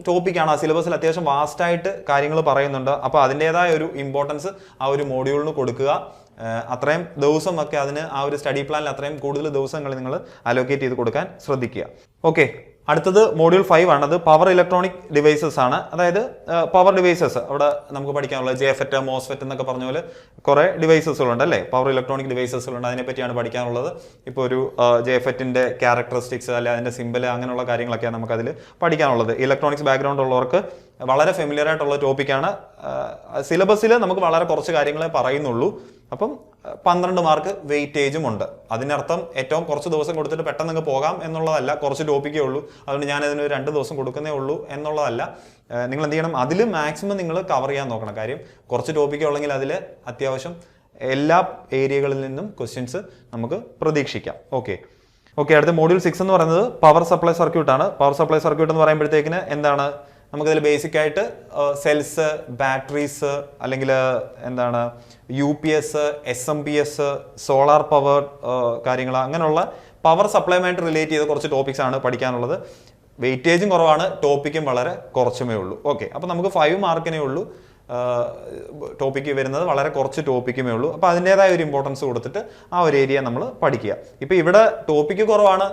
ടോപ്പിക്കാണ്. ആ സിലബസിൽ അത്യാവശ്യം വാസ്റ്റ് ആയിട്ട് കാര്യങ്ങൾ പറയുന്നുണ്ട്. അപ്പോൾ അതിൻ്റെതായ ഒരു ഇമ്പോർട്ടൻസ് ആ ഒരു മോഡ്യൂളിന് കൊടുക്കുക. അത്രയും ദിവസമൊക്കെ അതിന് ആ ഒരു സ്റ്റഡി പ്ലാനിൽ അത്രയും കൂടുതൽ ദിവസങ്ങൾ നിങ്ങൾ അലോക്കേറ്റ് ചെയ്ത് കൊടുക്കാൻ ശ്രദ്ധിക്കുക. ഓക്കെ, അടുത്തത് മോഡ്യൂൾ 5 ആണ്. അത് പവർ ഇലക്ട്രോണിക് ഡിവൈസസ് ആണ്. അതായത് പവർ ഡിവൈസസ് അവിടെ നമുക്ക് പഠിക്കാനുള്ളത് JFET, MOSFET എന്നൊക്കെ പറഞ്ഞ പോലെ കുറേ ഡിവൈസസുകളുണ്ട് അല്ലേ, പവർ ഇലക്ട്രോണിക് ഡിവൈസസുകളുണ്ട്. അതിനെപ്പറ്റിയാണ് പഠിക്കാനുള്ളത്. ഇപ്പോൾ ഒരു JFETന്റെ ക്യാരക്ടറിസ്റ്റിക്സ് അല്ലെ അതിൻ്റെ സിമ്പിൾ അങ്ങനെയുള്ള കാര്യങ്ങളൊക്കെയാണ് നമുക്കതിൽ പഠിക്കാനുള്ളത്. ഇലക്ട്രോണിക്സ് ബാക്ക്ഗ്രൗണ്ട് ഉള്ളവർക്ക് വളരെ ഫെമിലിയർ ആയിട്ടുള്ള ടോപ്പിക്കാണ്. സിലബസിൽ നമുക്ക് വളരെ കുറച്ച് കാര്യങ്ങളെ പറയുന്നുള്ളൂ. അപ്പം 12 മാർക്ക് വെയിറ്റേജും ഉണ്ട്. അതിനർത്ഥം ഏറ്റവും കുറച്ച് ദിവസം കൊടുത്തിട്ട് പെട്ടെന്ന് അങ്ങ് പോകാം എന്നുള്ളതല്ല. കുറച്ച് ടോപ്പിക്കേ ഉള്ളൂ, അതുകൊണ്ട് ഞാൻ അതിന് 2 ദിവസം കൊടുക്കുന്നേ ഉള്ളൂ എന്നുള്ളതല്ല. നിങ്ങൾ എന്ത് ചെയ്യണം, അതിൽ മാക്സിമം നിങ്ങൾ കവർ ചെയ്യാൻ നോക്കണം. കാര്യം കുറച്ച് ടോപ്പിക്കേ ഉള്ളെങ്കിൽ അതിൽ അത്യാവശ്യം എല്ലാ ഏരിയകളിൽ നിന്നും ക്വസ്റ്റ്യൻസ് നമുക്ക് പ്രതീക്ഷിക്കാം. ഓക്കെ, അടുത്ത മോഡ്യൂൾ 6 എന്ന് പറയുന്നത് പവർ സപ്ലൈ സർക്യൂട്ട് ആണ്. പവർ സപ്ലൈ സർക്യൂട്ട് എന്ന് പറയുമ്പോഴത്തേക്കിന് എന്താണ്, നമുക്കതിൽ ബേസിക് ആയിട്ട് സെൽസ്, ബാറ്ററീസ്, അല്ലെങ്കിൽ UPS, SMPS, സോളാർ പവർ കാര്യങ്ങൾ, അങ്ങനെയുള്ള പവർ സപ്ലൈയുമായിട്ട് റിലേറ്റ് ചെയ്ത കുറച്ച് ടോപ്പിക്സ് ആണ് പഠിക്കാനുള്ളത്. വെയിറ്റേജും കുറവാണ്, ടോപ്പിക്കും വളരെ കുറച്ചുമേ ഉള്ളൂ. ഓക്കെ, അപ്പോൾ നമുക്ക് 5 മാർക്കിനേ ഉള്ളൂ ടോപ്പിക്ക് വരുന്നത്, വളരെ കുറച്ച് ടോപ്പിക്കുമേ ഉള്ളൂ. അപ്പോൾ അതിൻ്റെതായ ഒരു ഇമ്പോർട്ടൻസ് കൊടുത്തിട്ട് ആ ഒരു ഏരിയ നമ്മൾ പഠിക്കുക. ഇപ്പോൾ ഇവിടെ ടോപ്പിക്ക് കുറവാണ്,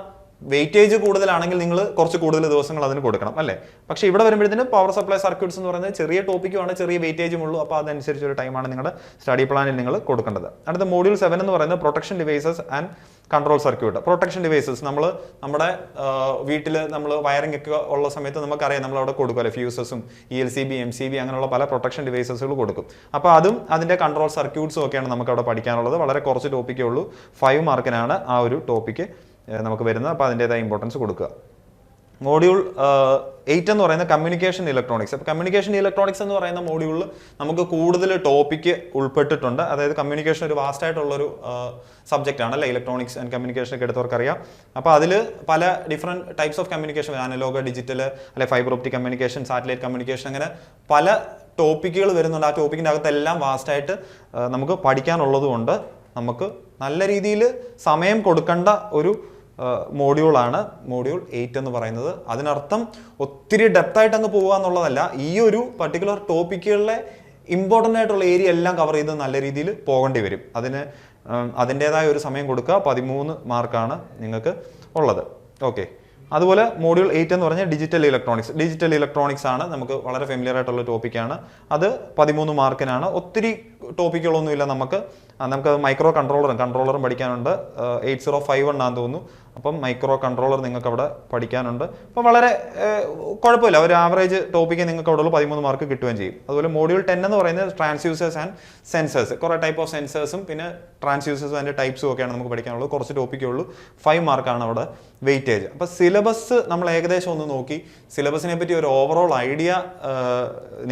വെയിറ്റേജ് കൂടുതലാണെങ്കിൽ നിങ്ങൾ കുറച്ച് കൂടുതൽ ദിവസങ്ങൾ അതിന് കൊടുക്കണം അല്ലേ. പക്ഷേ ഇവിടെ വരുമ്പോഴത്തേന് പവർ സപ്ലൈ സർക്യൂട്ട്സ് എന്ന് പറയുന്നത് ചെറിയ ടോപ്പിക്കുമാണ്, ചെറിയ വെയിറ്റേജും ഉള്ളൂ. അപ്പോൾ അതനുസരിച്ച് ഒരു ടൈമാണ് നിങ്ങളുടെ സ്റ്റഡി പ്ലാനിൽ നിങ്ങൾ കൊടുക്കേണ്ടത്. അടുത്ത മോഡ്യൂൾ 7 എന്ന് പറയുന്നത് protection devices and control circuit. Protection devices നമ്മുടെ വീട്ടിൽ നമ്മൾ വയറിംഗ് ഒക്കെ ഉള്ള സമയത്ത് നമുക്കറിയാം, നമ്മൾ അവിടെ കൊടുക്കുമല്ലോ ഫ്യൂസസും ELCB, MCB അങ്ങനെയുള്ള പല പ്രൊട്ടക്ഷൻ ഡിവൈസസുകൾ കൊടുക്കും. അപ്പോൾ അതും അതിൻ്റെ കൺട്രോൾ സർക്യൂട്ട്സും ഒക്കെയാണ് നമുക്ക് അവിടെ പഠിക്കാനുള്ളത്. വളരെ കുറച്ച് ടോപ്പിക്കേ ഉള്ളൂ. 5 മാർക്കിനാണ് ആ ഒരു ടോപ്പിക്ക് നമുക്ക് വരുന്നത്. അപ്പോൾ അതിൻ്റെതായ ഇമ്പോർട്ടൻസ് കൊടുക്കുക. മോഡ്യൂൾ 8 എന്ന് പറയുന്ന കമ്മ്യൂണിക്കേഷൻ ഇലക്ട്രോണിക്സ്. അപ്പോൾ കമ്മ്യൂണിക്കേഷൻ ഇലക്ട്രോണിക്സ് എന്ന് പറയുന്ന മോഡ്യൂളിൽ നമുക്ക് കൂടുതൽ ടോപ്പിക്ക് ഉൾപ്പെട്ടിട്ടുണ്ട്. അതായത് കമ്മ്യൂണിക്കേഷൻ ഒരു വാസ്റ്റ് ആയിട്ടുള്ളൊരു സബ്ജക്റ്റ് ആണ് അല്ലേ, ഇലക്ട്രോണിക്സ് ആൻഡ് കമ്മ്യൂണിക്കേഷൻ ഒക്കെ എടുത്തവർക്കറിയാം. അപ്പോൾ അതിൽ പല different types of communication, analogue, digital, അല്ലെ fibre optic communication, satellite communication, അങ്ങനെ പല ടോപ്പിക്കുകൾ വരുന്നുണ്ട്. ആ ടോപ്പിക്കിൻ്റെ അകത്തെല്ലാം വാസ്റ്റായിട്ട് നമുക്ക് പഠിക്കാനുള്ളതുകൊണ്ട് നമുക്ക് നല്ല രീതിയിൽ സമയം കൊടുക്കേണ്ട ഒരു മോഡ്യൂളാണ് മോഡ്യൂൾ 8 എന്ന് പറയുന്നത്. അതിനർത്ഥം ഒത്തിരി ഡെപ്ത് ആയിട്ട് അങ്ങ് പോകുക എന്നുള്ളതല്ല, ഈ ഒരു പർട്ടിക്കുലർ ടോപ്പിക്കുകളിലെ ഇമ്പോർട്ടൻ്റ് ആയിട്ടുള്ള ഏരിയ എല്ലാം കവർ ചെയ്ത് നല്ല രീതിയിൽ പോകേണ്ടി വരും. അതിൻ്റെതായ ഒരു സമയം കൊടുക്കുക. 13 മാർക്കാണ് നിങ്ങൾക്ക് ഉള്ളത്. ഓക്കെ, അതുപോലെ മോഡ്യൂൾ 8 എന്ന് പറഞ്ഞാൽ ഡിജിറ്റൽ ഇലക്ട്രോണിക്സ് ആണ്. നമുക്ക് വളരെ ഫെമിലിയർ ആയിട്ടുള്ള ടോപ്പിക്കാണ്. അത് 13 മാർക്കിനാണ്. ഒത്തിരി ടോപ്പിക്കുകളൊന്നുമില്ല. നമുക്ക് മൈക്രോ കൺട്രോളറും പഠിക്കാനുണ്ട്. 8051 ആണെന്ന് തോന്നുന്നു. അപ്പം മൈക്രോ കൺട്രോളർ നിങ്ങൾക്ക് അവിടെ പഠിക്കാനുണ്ട്. അപ്പം വളരെ കുഴപ്പമില്ല, ഒരു ആവറേജ് ടോപ്പിക്ക് നിങ്ങൾക്ക് അവിടെ ഉള്ള 13 മാർക്ക് കിട്ടുകയും ചെയ്യും. അതുപോലെ മോഡ്യൂൾ 10 എന്ന് പറയുന്നത് ട്രാൻസ്യൂസേഴ്സ് ആൻഡ് സെൻസേഴ്സ്. കുറേ ടൈപ്പ് ഓഫ് സെൻസേഴ്സും പിന്നെ ട്രാൻസ്യൂസേഴ്സും അതിൻ്റെ ടൈപ്സും ഒക്കെയാണ് നമുക്ക് പഠിക്കാനുള്ളത്. കുറച്ച് ടോപ്പിക്കേ ഉള്ളൂ. 5 മാർക്കാണ് അവിടെ വെയിറ്റേജ്. അപ്പോൾ സിലബസ് നമ്മൾ ഏകദേശം ഒന്ന് നോക്കി സിലബസിനെ പറ്റി ഒരു ഓവറോൾ ഐഡിയ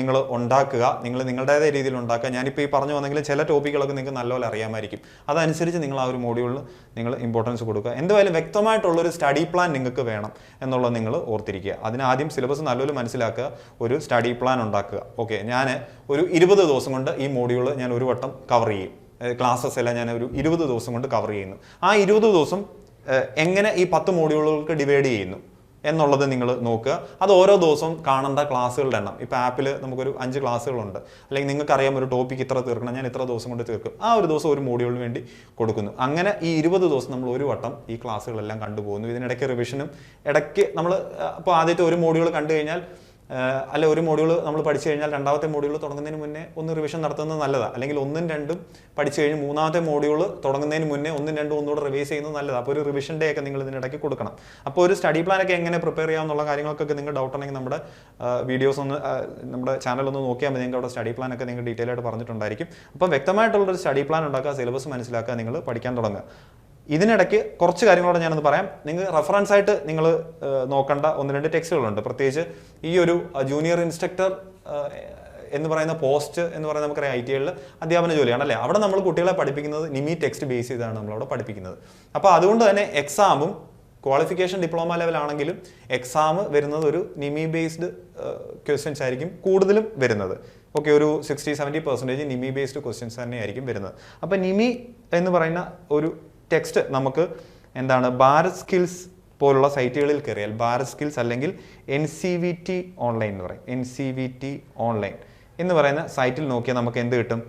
നിങ്ങൾ ഉണ്ടാക്കുക. നിങ്ങളുടേതായ രീതിയിൽ ഉണ്ടാക്കുക. ഞാനിപ്പോൾ ഈ പറഞ്ഞു വന്നെങ്കിൽ ചില ടോപ്പിക്കുകളൊക്കെ നിങ്ങൾക്ക് നല്ലപോലെ അറിയാമായിരിക്കും. അതനുസരിച്ച് നിങ്ങൾ ആ ഒരു മോഡ്യൂളിൽ നിങ്ങൾ ഇമ്പോർട്ടൻസ് കൊടുക്കുക. എന്തായാലും വ്യക്തമായിട്ടുള്ളൊരു സ്റ്റഡി പ്ലാൻ നിങ്ങൾക്ക് വേണം എന്നുള്ളത് നിങ്ങൾ ഓർത്തിരിക്കുക. അതിനാദ്യം സിലബസ് നല്ലപോലെ മനസ്സിലാക്കുക, ഒരു സ്റ്റഡി പ്ലാൻ ഉണ്ടാക്കുക. ഓക്കെ, ഞാൻ ഒരു 20 ദിവസം കൊണ്ട് ഈ മോഡ്യൂൾ ഞാൻ ഒരു വട്ടം കവർ ചെയ്യും. ക്ലാസ്സസ് എല്ലാം ഞാൻ ഒരു 20 ദിവസം കൊണ്ട് കവർ ചെയ്യുന്നു. ആ 20 ദിവസം എങ്ങനെ ഈ 10 മോഡ്യൂളുകൾക്ക് ഡിവൈഡ് ചെയ്യുന്നു എന്നുള്ളത് നിങ്ങൾ നോക്കുക. അത് ഓരോ ദിവസവും കാണേണ്ട ക്ലാസ്സുകളുടെ എണ്ണം. ഇപ്പോൾ ആപ്പിൽ നമുക്കൊരു 5 ക്ലാസ്സുകളുണ്ട്, അല്ലെങ്കിൽ നിങ്ങൾക്ക് അറിയാം ഒരു ടോപ്പിക്ക് ഇത്ര തീർക്കണം, ഞാൻ ഇത്ര ദിവസം കൊണ്ട് തീർക്കും, ആ ഒരു ദിവസം ഒരു മോഡ്യൂളിന് വേണ്ടി കൊടുക്കുന്നു. അങ്ങനെ ഈ 20 ദിവസം നമ്മൾ ഒരു വട്ടം ഈ ക്ലാസ്സുകളെല്ലാം കണ്ടുപോകുന്നു. ഇതിനിടയ്ക്ക് റിവിഷനും ഇടയ്ക്ക് നമ്മൾ ഇപ്പോൾ ആദ്യത്തെ ഒരു മോഡ്യൂൾ കണ്ടു കഴിഞ്ഞാൽ അല്ല ഒരു മോഡ്യൂൾ നമ്മൾ പഠിച്ചു കഴിഞ്ഞാൽ രണ്ടാമത്തെ മോഡ്യൂൾ തുടങ്ങുന്നതിന് മുന്നേ ഒന്ന് റിവിഷൻ നടത്തുന്നത് നല്ലതാണ്. അല്ലെങ്കിൽ 1ഉം 2ഉം പഠിച്ചു കഴിഞ്ഞ് മൂന്നാമത്തെ മോഡ്യൂൾ തുടങ്ങുന്നതിന് മുന്നേ 1ഉം 2ഉം ഒന്നുകൂടെ റിവൈസ് ചെയ്യുന്നത് നല്ലതാണ്. അപ്പോൾ ഒരു റിവിഷൻ ഡേ ഒക്കെ നിങ്ങൾ ഇതിനിടയ്ക്ക് കൊടുക്കണം. അപ്പോൾ ഒരു സ്റ്റഡി പ്ലാൻ ഒക്കെ എങ്ങനെ പ്രിപ്പയർ ചെയ്യാമെന്നുള്ള കാര്യങ്ങൾക്കൊക്കെ നിങ്ങൾ ഡൗട്ട് ഉണ്ടെങ്കിൽ നമ്മുടെ വീഡിയോസ് ഒന്ന് നമ്മുടെ ചാനൽ ഒന്ന് നോക്കിയാൽ മതി. നിങ്ങൾക്ക് അവിടെ സ്റ്റഡി പ്ലാൻ ഒക്കെ നിങ്ങൾ ഡീറ്റെയിൽ ആയിട്ട് പറഞ്ഞിട്ടുണ്ടായിരിക്കും. അപ്പം വ്യക്തമായിട്ടുള്ളൊരു സ്റ്റഡി പ്ലാൻ ഉണ്ടാക്കുക, സിലബസ് മനസ്സിലാക്കുക, നിങ്ങൾ പഠിക്കാൻ തുടങ്ങുക. ഇതിനിടയ്ക്ക് കുറച്ച് കാര്യങ്ങളോട് ഞാനൊന്ന് പറയാം. നിങ്ങൾ റെഫറൻസ് ആയിട്ട് നിങ്ങൾ നോക്കേണ്ട 1-2 ടെക്സ്റ്റുകളുണ്ട്. പ്രത്യേകിച്ച് ഈ ഒരു ജൂനിയർ ഇൻസ്ട്രക്ടർ എന്ന് പറയുന്ന പോസ്റ്റ് എന്ന് പറയുന്നത് നമുക്കറിയാം ITIകളിൽ അധ്യാപന ജോലിയാണ് അല്ലേ. അവിടെ നമ്മൾ കുട്ടികളെ പഠിപ്പിക്കുന്നത് നിമി ടെക്സ്റ്റ് ബേസ് ചെയ്താണ് നമ്മളവിടെ പഠിപ്പിക്കുന്നത്. അപ്പോൾ അതുകൊണ്ട് തന്നെ എക്സാമും ക്വാളിഫിക്കേഷൻ ഡിപ്ലോമ ലെവലാണെങ്കിലും എക്സാം വരുന്നത് ഒരു നിമി ബേസ്ഡ് ക്വസ്റ്റ്യൻസ് ആയിരിക്കും കൂടുതലും വരുന്നത്. ഓക്കെ, ഒരു 60-70% നിമി ബേസ്ഡ് ക്വസ്റ്റ്യൻസ് തന്നെയായിരിക്കും വരുന്നത്. അപ്പോൾ നിമി എന്ന് പറയുന്ന ഒരു ടെക്സ്റ്റ് നമുക്ക് എന്താണ് ഭാരത് സ്കിൽസ് പോലുള്ള സൈറ്റുകളിൽ കയറിയാൽ ഭാരത് സ്കിൽസ് അല്ലെങ്കിൽ NCVT ഓൺലൈൻ എന്ന് പറയും. NCVT ഓൺലൈൻ എന്ന് പറയുന്ന സൈറ്റിൽ നോക്കിയാൽ നമുക്ക് എന്ത് കിട്ടും?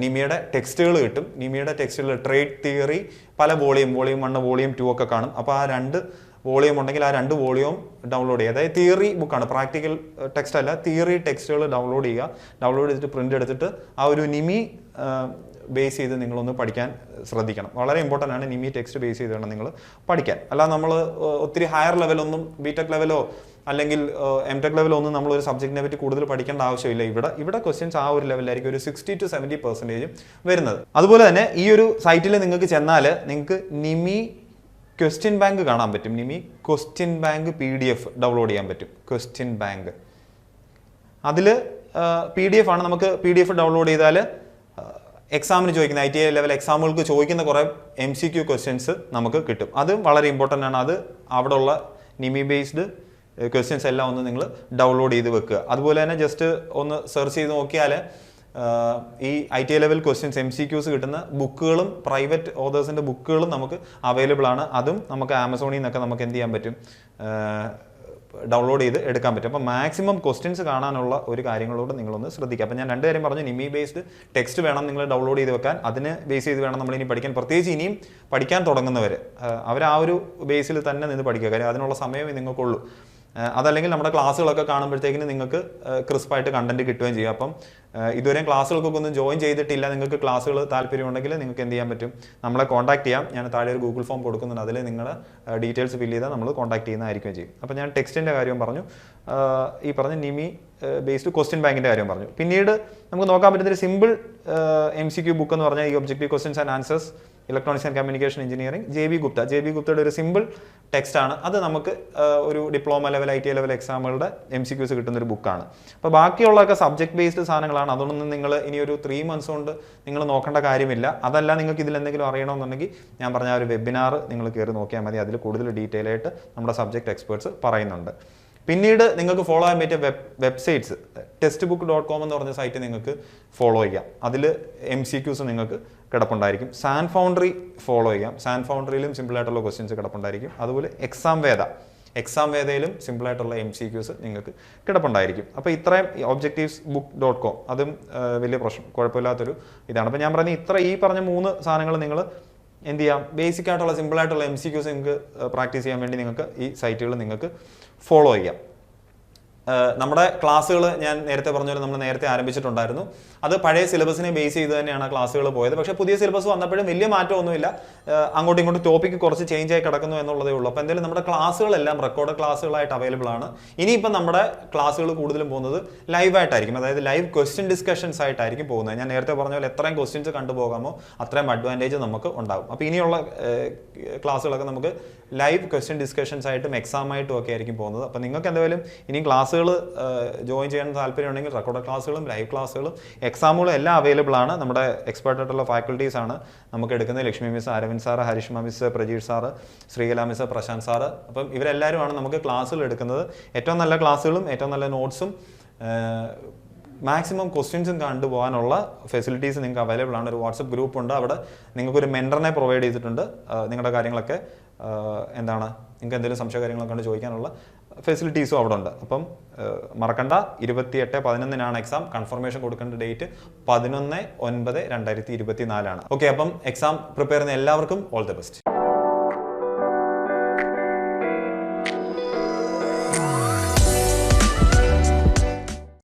നിമിയുടെ ടെക്സ്റ്റുകൾ കിട്ടും. നിമിയുടെ ടെക്സ്റ്റുകൾ ട്രേഡ് തിയറി പല വോളിയം 1 വോളിയം 2 ഒക്കെ കാണും. അപ്പോൾ ആ 2 വോളിയം ഉണ്ടെങ്കിൽ ആ 2 വോളിയം ഡൗൺലോഡ് ചെയ്യുക. അതായത് തിയറി ബുക്കാണ്, പ്രാക്ടിക്കൽ ടെക്സ്റ്റ് അല്ല, തിയറി ടെക്സ്റ്റുകൾ ഡൗൺലോഡ് ചെയ്യുക. ഡൗൺലോഡ് ചെയ്തിട്ട് പ്രിന്റ് എടുത്തിട്ട് ആ ഒരു നിമി ബേസ് ചെയ്ത് നിങ്ങളൊന്ന് പഠിക്കാൻ ശ്രദ്ധിക്കണം. വളരെ ഇമ്പോർട്ടൻ്റ് ആണ് നിമി ടെക്സ്റ്റ് ബേസ് ചെയ്ത് വേണം നിങ്ങൾ പഠിക്കാൻ. അല്ല നമ്മൾ ഒത്തിരി ഹയർ ലെവലൊന്നും BTech ലെവലോ അല്ലെങ്കിൽ MTech ലെവലോ ഒന്നും നമ്മളൊരു സബ്ജക്റ്റിനെ പറ്റി കൂടുതൽ പഠിക്കേണ്ട ആവശ്യമില്ല. ഇവിടെ ക്വസ്റ്റ്യൻസ് ആ ഒരു ലെവലിലായിരിക്കും ഒരു 60-70% വരുന്നത്. അതുപോലെ തന്നെ ഈ ഒരു സൈറ്റിൽ നിങ്ങൾക്ക് ചെന്നാൽ നിങ്ങൾക്ക് നിമി ക്വസ്റ്റ്യൻ ബാങ്ക് കാണാൻ പറ്റും. നിമി ക്വസ്റ്റ്യൻ ബാങ്ക് PDF ഡൗൺലോഡ് ചെയ്യാൻ പറ്റും. ക്വസ്റ്റ്യൻ ബാങ്ക് അതിൽ PDF ആണ്. നമുക്ക് PDF ഡൗൺലോഡ് ചെയ്താൽ എക്സാമിന് ചോദിക്കുന്ന ITI ലെവൽ എക്സാമുകൾക്ക് ചോദിക്കുന്ന കുറേ MCQ ക്വസ്റ്റ്യൻസ് നമുക്ക് കിട്ടും. അത് വളരെ ഇമ്പോർട്ടൻ്റ് ആണ്. അത് അവിടെ ഉള്ള നിമി ബേസ്ഡ് ക്വസ്റ്റ്യൻസ് എല്ലാം ഒന്ന് നിങ്ങൾ ഡൗൺലോഡ് ചെയ്ത് വെക്കുക. അതുപോലെ തന്നെ ജസ്റ്റ് ഒന്ന് സെർച്ച് ചെയ്ത് നോക്കിയാൽ ഈ ITI ലെവൽ ക്വസ്റ്റ്യൻസ് MCQs കിട്ടുന്ന ബുക്കുകളും പ്രൈവറ്റ് ഓതേഴ്സിൻ്റെ ബുക്കുകളും നമുക്ക് അവൈലബിൾ ആണ്. അതും നമുക്ക് ആമസോണിൽ നിന്നൊക്കെ നമുക്ക് എന്ത് ചെയ്യാൻ പറ്റും? ഡൗൺലോഡ് ചെയ്ത് എടുക്കാൻ പറ്റും. അപ്പോൾ മാക്സിമം ക്വസ്റ്റ്യൻസ് കാണാനുള്ള ഒരു കാര്യങ്ങളോട് നിങ്ങളൊന്ന് ശ്രദ്ധിക്കുക. അപ്പോൾ ഞാൻ 2 കാര്യം പറഞ്ഞു. നിമി ബേസ്ഡ് ടെക്സ്റ്റ് വേണം നിങ്ങൾ ഡൗൺലോഡ് ചെയ്ത് വെക്കാൻ. അതിന് ബേസ് ചെയ്ത് വേണം നമ്മൾ ഇനി പഠിക്കാൻ. പ്രത്യേകിച്ച് ഇനിയും പഠിക്കാൻ തുടങ്ങുന്നവർ അവർ ആ ഒരു ബേസിൽ തന്നെ നിന്ന് പഠിക്കുക. കാര്യം അതിനുള്ള സമയമേ നിങ്ങൾക്കുള്ളൂ. അതല്ലെങ്കിൽ നമ്മുടെ ക്ലാസ്സുകളൊക്കെ കാണുമ്പോഴത്തേക്കിന് നിങ്ങൾക്ക് ക്രിസ്പായിട്ട് കണ്ടന്റ് കിട്ടുകയും ചെയ്യും. അപ്പം ഇതുവരെയും ക്ലാസ്സുകൾക്കൊക്കെ ഒന്നും ജോയിൻ ചെയ്തിട്ടില്ല, നിങ്ങൾക്ക് ക്ലാസ്സുകൾ താല്പര്യമുണ്ടെങ്കിൽ നിങ്ങൾക്ക് എന്ത് ചെയ്യാൻ പറ്റും? നമ്മളെ കോൺടാക്ട് ചെയ്യാം. ഞാൻ താഴെ ഒരു ഗൂഗിൾ ഫോം കൊടുക്കുന്നുണ്ട്. അതിൽ നിങ്ങൾ ഡീറ്റെയിൽസ് ഫില്ല് ചെയ്താൽ നമ്മൾ കോൺടാക്ട് ചെയ്യുന്നതായിരിക്കും ചെയ്യും. അപ്പോൾ ഞാൻ ടെക്സ്റ്റിൻ്റെ കാര്യം പറഞ്ഞു, ഈ പറഞ്ഞ നിമി ബേസ്ഡ് ക്വസ്റ്റ്യൻ ബാങ്കിൻ്റെ കാര്യം പറഞ്ഞു. പിന്നീട് നമുക്ക് നോക്കാൻ പറ്റുന്നൊരു സിമ്പിൾ MCQ ബുക്ക് എന്ന് പറഞ്ഞാൽ ഈ objective questions and answers electronics and communication engineering JB ഗുപ്തയുടെ ഒരു സിമ്പിൾ ടെക്സ്റ്റ് ആണ്. അത് നമുക്ക് ഒരു ഡിപ്ലോമ ലെവൽ ITI ലെവൽ എക്സാമുകളുടെ MCQs കിട്ടുന്ന ഒരു ബുക്കാണ്. അപ്പോൾ ബാക്കിയുള്ളതൊക്കെ സബ്ജക്ട് ബേസ്ഡ് സാധനങ്ങളാണ്. അതൊന്നും നിങ്ങൾ ഇനി ഒരു 3 months കൊണ്ട് നിങ്ങൾ നോക്കേണ്ട കാര്യമില്ല. അതല്ല നിങ്ങൾക്ക് ഇതിൽ എന്തെങ്കിലും അറിയണമെന്നുണ്ടെങ്കിൽ ഞാൻ പറഞ്ഞ ഒരു വെബിനാർ നിങ്ങൾ കയറി നോക്കിയാൽ മതി. അതിൽ കൂടുതൽ ഡീറ്റെയിൽ ആയിട്ട് നമ്മുടെ സബ്ജക്ട് എക്സ്പേർട്സ് പറയുന്നുണ്ട്. പിന്നീട് നിങ്ങൾക്ക് ഫോളോ ചെയ്യാൻ പറ്റിയ വെബ്സൈറ്റ്സ് textbook.com എന്ന് പറഞ്ഞ സൈറ്റ് നിങ്ങൾക്ക് ഫോളോ ചെയ്യാം. അതിൽ MCQs നിങ്ങൾക്ക് കിടപ്പുണ്ടായിരിക്കും. സാൻ ഫൗണ്ടറി ഫോളോ ചെയ്യാം. സാൻ ഫൗണ്ടറിയിലും സിമ്പിളായിട്ടുള്ള ക്വസ്റ്റ്യൻസ് കിടപ്പുണ്ടായിരിക്കും. അതുപോലെ എക്സാം വേദയിലും സിമ്പിളായിട്ടുള്ള MCQs നിങ്ങൾക്ക് കിടപ്പുണ്ടായിരിക്കും. അപ്പോൾ ഇത്രയും objectivesbook.com അതും വലിയ കുഴപ്പമില്ലാത്തൊരു ഇതാണ്. അപ്പോൾ ഞാൻ പറഞ്ഞ ഈ പറഞ്ഞ 3 സാധനങ്ങൾ നിങ്ങൾ എന്ത് ചെയ്യാം? ബേസിക് ആയിട്ടുള്ള സിമ്പിളായിട്ടുള്ള MCQs നിങ്ങൾക്ക് പ്രാക്ടീസ് ചെയ്യാൻ വേണ്ടി നിങ്ങൾക്ക് ഈ സൈറ്റുകൾ നിങ്ങൾക്ക് ഫോളോ ചെയ്യാം. നമ്മുടെ ക്ലാസ്സുകൾ ഞാൻ നേരത്തെ പറഞ്ഞ പോലെ നമ്മൾ നേരത്തെ ആരംഭിച്ചിട്ടുണ്ടായിരുന്നു. അത് പഴയ സിലബസിനെ ബേസ് ചെയ്ത് തന്നെയാണ് ക്ലാസ്സുകൾ പോയത്. പക്ഷേ പുതിയ സിലബസ് വന്നപ്പോഴും വലിയ മാറ്റമൊന്നുമില്ല. അങ്ങോട്ടും ഇങ്ങോട്ടും ടോപ്പിക്ക് കുറച്ച് ചേഞ്ച് ആയി കിടക്കുന്നു എന്നുള്ളതേ ഉള്ളൂ. അപ്പോൾ എന്തായാലും നമ്മുടെ ക്ലാസ്സുകളെല്ലാം റെക്കോർഡ് ക്ലാസ്സുകളായിട്ട് അവൈലബിൾ ആണ്. ഇനിയിപ്പോൾ നമ്മുടെ ക്ലാസ്സുകൾ കൂടുതലും പോകുന്നത് ലൈവായിട്ടായിരിക്കും. അതായത് ലൈവ് ക്വസ്റ്റ്യൻ ഡിസ്കഷൻസ് ആയിട്ടായിരിക്കും പോകുന്നത്. ഞാൻ നേരത്തെ പറഞ്ഞ പോലെ എത്രയും ക്വസ്റ്റ്യൻസ് കണ്ടുപോകാമോ അത്രയും അഡ്വാൻറ്റേജ് നമുക്ക് ഉണ്ടാകും. അപ്പോൾ ഇനിയുള്ള ക്ലാസ്സുകളൊക്കെ നമുക്ക് ലൈവ് ക്വസ്റ്റ്യൻ ഡിസ്കഷൻസ് ആയിട്ടും എക്സാം ആയിട്ടും ഒക്കെ ആയിരിക്കും പോകുന്നത്. അപ്പോൾ നിങ്ങൾക്ക് എന്തായാലും ഇനി ക്ലാസ്സുകൾ ജോയിൻ ചെയ്യാൻ താല്പര്യമുണ്ടെങ്കിൽ റെക്കോർഡ് ക്ലാസ്സുകളും ലൈവ് ക്ലാസ്സുകളും എക്സാമുകളും എല്ലാം അവൈലബിൾ ആണ്. നമ്മുടെ എക്സ്പേർട്ട് ആയിട്ടുള്ള ഫാക്കൽറ്റീസ് ആണ് നമുക്ക് എടുക്കുന്നത്. Lakshmi miss, Aravind sir, Harishma miss, Prajeesh sir, Sreekala miss, Prashanth sir. അപ്പം ഇവരെല്ലാവരുമാണ് നമുക്ക് ക്ലാസ്സുകൾ എടുക്കുന്നത്. ഏറ്റവും നല്ല ക്ലാസ്സുകളും ഏറ്റവും നല്ല നോട്ട്സും മാക്സിമം ക്വസ്റ്റ്യൻസും കണ്ടുപോകാനുള്ള ഫെസിലിറ്റീസ് നിങ്ങൾക്ക് അവൈലബിൾ ആണ്. ഒരു വാട്സപ്പ് ഗ്രൂപ്പ് ഉണ്ട്. അവിടെ നിങ്ങൾക്കൊരു മെൻറ്ററിനെ പ്രൊവൈഡ് ചെയ്തിട്ടുണ്ട്. നിങ്ങളുടെ കാര്യങ്ങളൊക്കെ എന്താണ് നിങ്ങൾക്ക് എന്തെങ്കിലും സംശയ കാര്യങ്ങളൊക്കെ ഉണ്ട് ചോദിക്കാനുള്ള ഫെസിലിറ്റീസും അവിടെ ഉണ്ട്. അപ്പം മറക്കണ്ട 28/11 എക്സാം. കൺഫർമേഷൻ കൊടുക്കേണ്ട ഡേറ്റ് 11/9/2024 ഓക്കെ, അപ്പം എക്സാം പ്രിപ്പയർ ചെയ്യുന്ന എല്ലാവർക്കും ഓൾ ദി ബെസ്റ്റ്.